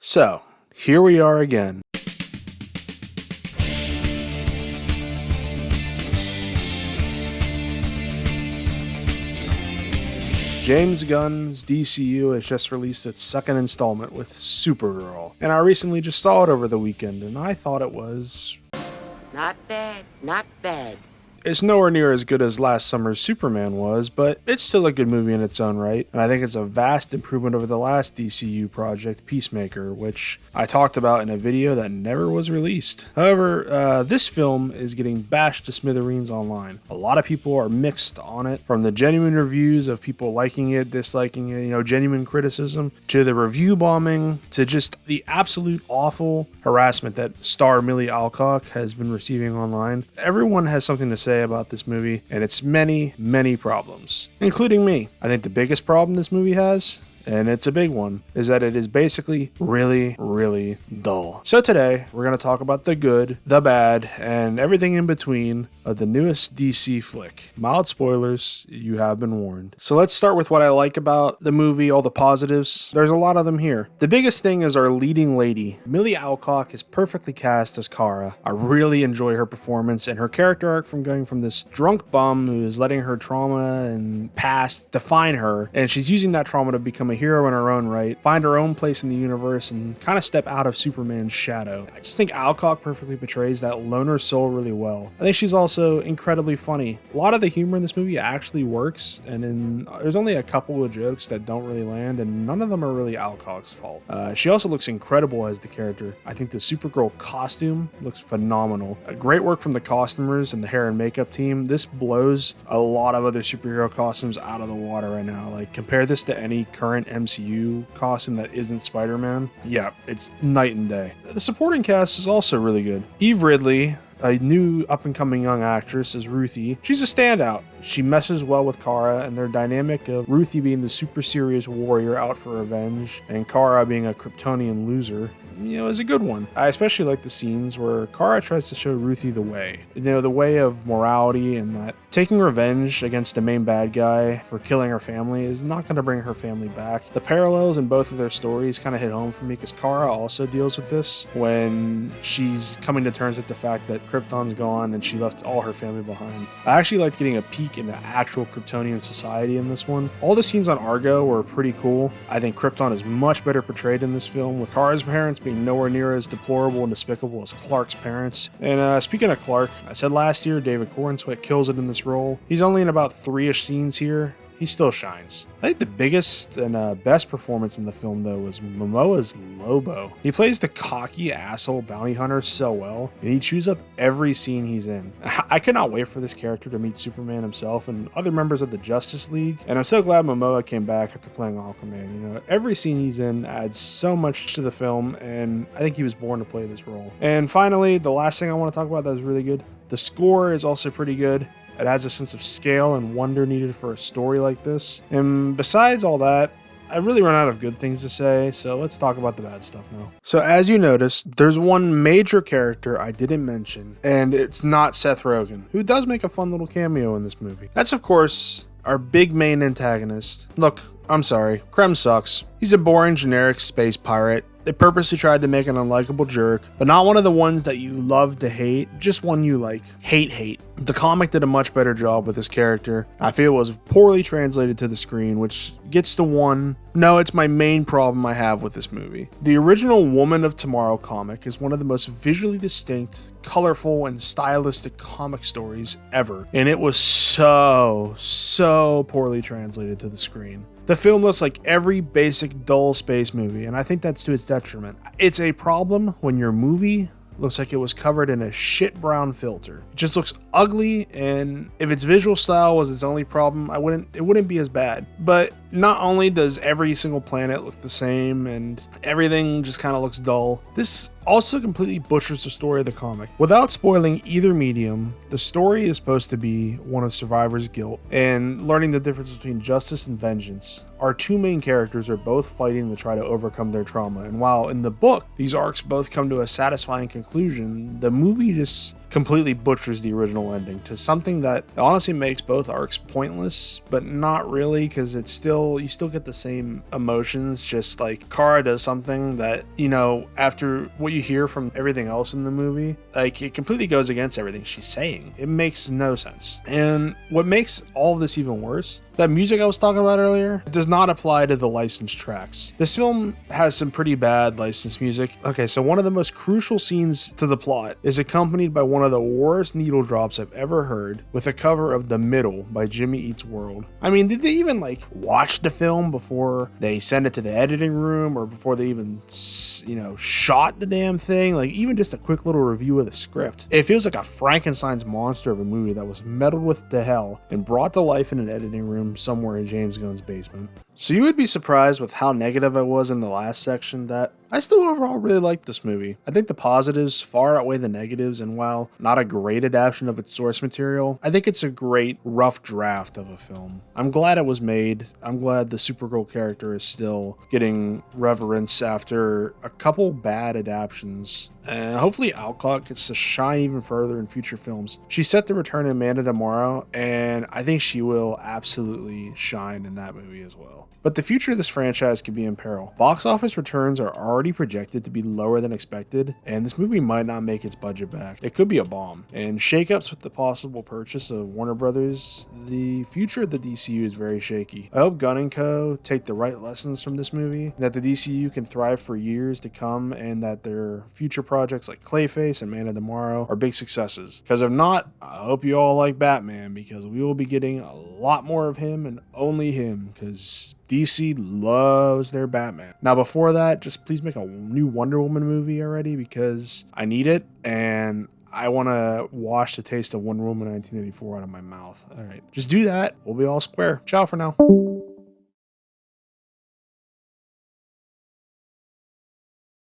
So, here we are again. James Gunn's DCU has just released its second installment with Supergirl, and I recently just saw it over the weekend, and I thought it was... Not bad, not bad. It's nowhere near as good as last summer's Superman was, but it's still a good movie in its own right, and I think it's a vast improvement over the last DCU project, Peacemaker, which I talked about in a video that never was released. However, this film is getting bashed to smithereens online. A lot of people are mixed on it, from the genuine reviews of people liking it, disliking it, genuine criticism, to the review bombing, to just the absolute awful harassment that star Millie Alcock has been receiving online. Everyone has something to say about this movie and its many, many problems, including me. I think the biggest problem this movie has, and it's a big one, is that it is basically really, really dull. So today, we're going to talk about the good, the bad, and everything in between of the newest DC flick. Mild spoilers, you have been warned. So let's start with what I like about the movie, all the positives. There's a lot of them here. The biggest thing is our leading lady. Millie Alcock is perfectly cast as Kara. I really enjoy her performance and her character arc from going from this drunk bum who is letting her trauma and past define her, and she's using that trauma to become a hero in her own right, find her own place in the universe, and kind of step out of Superman's shadow. I just think Alcock perfectly portrays that loner soul really well. I think she's also incredibly funny. A lot of the humor in this movie actually works, and there's only a couple of jokes that don't really land, and none of them are really Alcock's fault. She also looks incredible as the character. I think the Supergirl costume looks phenomenal. Great work from the costumers and the hair and makeup team. This blows a lot of other superhero costumes out of the water right now. Like, compare this to any current MCU costume that isn't Spider-Man. Yeah, it's night and day. The supporting cast is also really good. Eve Ridley, a new up-and-coming young actress, is Ruthie. She's a standout. She meshes well with Kara, and their dynamic of Ruthie being the super serious warrior out for revenge, and Kara being a Kryptonian loser, is a good one. I especially like the scenes where Kara tries to show Ruthie the way. The way of morality, and that taking revenge against the main bad guy for killing her family is not going to bring her family back. The parallels in both of their stories kind of hit home for me, because Kara also deals with this when she's coming to terms with the fact that Krypton's gone and she left all her family behind. I actually liked getting a peek into actual Kryptonian society in this one. All the scenes on Argo were pretty cool. I think Krypton is much better portrayed in this film, with Kara's parents being nowhere near as deplorable and despicable as Clark's parents. And speaking of Clark, I said last year David Cornsweet kills it in this role. He's only in about 3-ish scenes here. He still shines. I think the biggest and best performance in the film, though, was Momoa's Lobo. He plays the cocky asshole bounty hunter so well, and he chews up every scene he's in. I could not wait for this character to meet Superman himself and other members of the Justice League, and I'm so glad Momoa came back after playing Aquaman. Every scene he's in adds so much to the film, and I think he was born to play this role. And finally, the last thing I want to talk about that is really good, the score is also pretty good. It adds a sense of scale and wonder needed for a story like this. And besides all that, I really run out of good things to say, so let's talk about the bad stuff now. So as you noticed, there's one major character I didn't mention, and it's not Seth Rogen, who does make a fun little cameo in this movie. That's, of course, our big main antagonist. Look, I'm sorry, Krem sucks. He's a boring, generic space pirate. They purposely tried to make an unlikable jerk, but not one of the ones that you love to hate, just one you like. Hate. The comic did a much better job with his character. I feel it was poorly translated to the screen, which gets to it's my main problem I have with this movie. The original Woman of Tomorrow comic is one of the most visually distinct, colorful, and stylistic comic stories ever, and it was so poorly translated to the screen. The film looks like every basic dull space movie, and I think that's to its detriment. It's a problem when your movie looks like it was covered in a shit brown filter. It just looks ugly, and if its visual style was its only problem, it wouldn't be as bad. But not only does every single planet look the same and everything just kind of looks dull, this also completely butchers the story of the comic. Without spoiling either medium, the story is supposed to be one of survivor's guilt and learning the difference between justice and vengeance. Our two main characters are both fighting to try to overcome their trauma, and while in the book these arcs both come to a satisfying conclusion, the movie just completely butchers the original ending to something that honestly makes both arcs pointless, but not really, because you still get the same emotions. Just like Kara does something that, after what you hear from everything else in the movie, like it completely goes against everything she's saying. It makes no sense. And what makes all of this even worse, that music I was talking about earlier does not apply to the licensed tracks. This film has some pretty bad licensed music. Okay, so one of the most crucial scenes to the plot is accompanied by one of the worst needle drops I've ever heard, with a cover of The Middle by Jimmy Eats World. I mean, did they even watch the film before they send it to the editing room, or before they even shot the damn thing? Like, even just a quick little review of the script. It feels like a Frankenstein's monster of a movie that was meddled with to hell and brought to life in an editing room somewhere in James Gunn's basement. So you would be surprised with how negative I was in the last section that I still overall really like this movie. I think the positives far outweigh the negatives, and while not a great adaptation of its source material, I think it's a great rough draft of a film. I'm glad it was made. I'm glad the Supergirl character is still getting reverence after a couple bad adaptations. And hopefully Alcott gets to shine even further in future films. She's set to return in Man of Tomorrow, and I think she will absolutely shine in that movie as well. But the future of this franchise could be in peril. Box office returns are already projected to be lower than expected, and this movie might not make its budget back. It could be a bomb. And shakeups with the possible purchase of Warner Brothers, the future of the DCU is very shaky. I hope Gunn & Co. take the right lessons from this movie, and that the DCU can thrive for years to come, and that their future projects like Clayface and Man of Tomorrow are big successes. Because if not, I hope you all like Batman, because we will be getting a lot more of him and only him, because DC loves their Batman. Now, before that, just please make a new Wonder Woman movie already, because I need it, and I want to wash the taste of Wonder Woman 1984 out of my mouth. All right, just do that. We'll be all square. Ciao for now.